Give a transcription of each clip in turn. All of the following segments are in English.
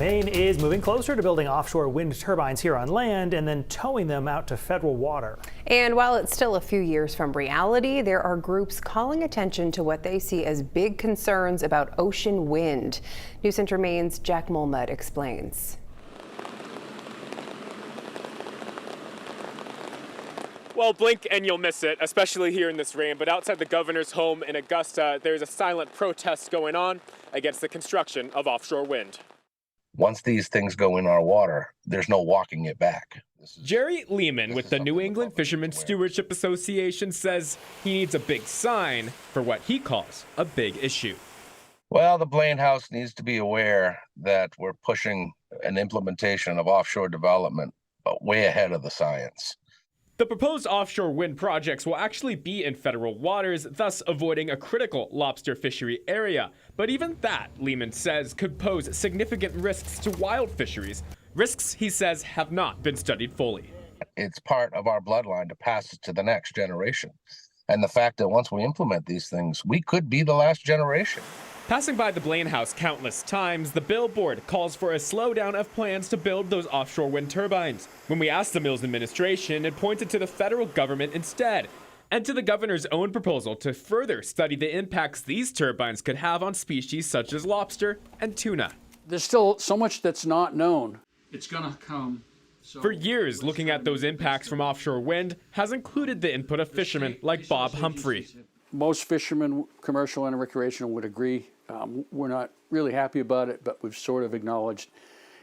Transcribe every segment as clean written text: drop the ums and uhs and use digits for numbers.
Maine is moving closer to building offshore wind turbines here on land and then towing them out to federal water. And while it's still a few years from reality, there are groups calling attention to what they see as big concerns about ocean wind. News Center Maine's Jack Mulmud explains. Well, blink and you'll miss it, especially here in this rain. But outside the governor's home in Augusta, there's a silent protest going on against the construction of offshore wind. Once these things go in our water, there's no walking it back. Jerry Lehman with the New England Fishermen's Stewardship Association says he needs a big sign for what he calls a big issue. Well, the Blaine House needs to be aware that we're pushing an implementation of offshore development way ahead of the science. The proposed offshore wind projects will actually be in federal waters, thus avoiding a critical lobster fishery area. But even that, Lehman says, could pose significant risks to wild fisheries. Risks, he says, have not been studied fully. It's part of our bloodline to pass it to the next generation. And the fact that once we implement these things, we could be the last generation. Passing by the Blaine House countless times, the Billboard calls for a slowdown of plans to build those offshore wind turbines. When we asked the Mills administration, it pointed to the federal government instead, and to the governor's own proposal to further study the impacts these turbines could have on species such as lobster and tuna. There's still so much that's not known. It's gonna come. For years, looking at those impacts from offshore wind has included the input of fishermen like Bob Humphrey. Most fishermen, commercial and recreational, would agree. We're not really happy about it, but we've sort of acknowledged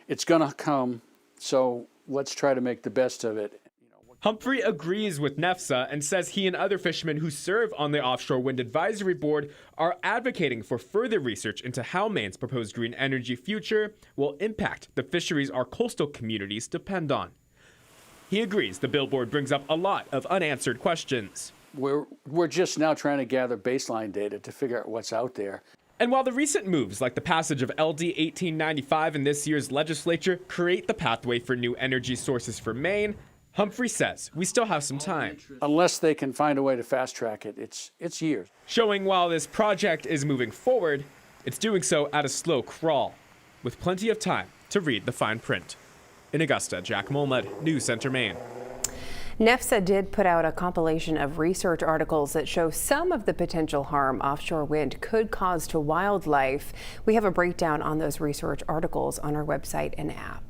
it's going to come, so let's try to make the best of it. Humphrey agrees with NEFSA and says he and other fishermen who serve on the Offshore Wind Advisory Board are advocating for further research into how Maine's proposed green energy future will impact the fisheries our coastal communities depend on. He agrees the Billboard brings up a lot of unanswered questions. We're just now trying to gather baseline data to figure out what's out there. And while the recent moves, like the passage of LD 1895 in this year's legislature, create the pathway for new energy sources for Maine, Humphrey says we still have some time. Unless they can find a way to fast track it, it's years. Showing while this project is moving forward, it's doing so at a slow crawl, with plenty of time to read the fine print. In Augusta, Jack Mulmud, News Center, Maine. NEFSA did put out a compilation of research articles that show some of the potential harm offshore wind could cause to wildlife. We have a breakdown on those research articles on our website and app.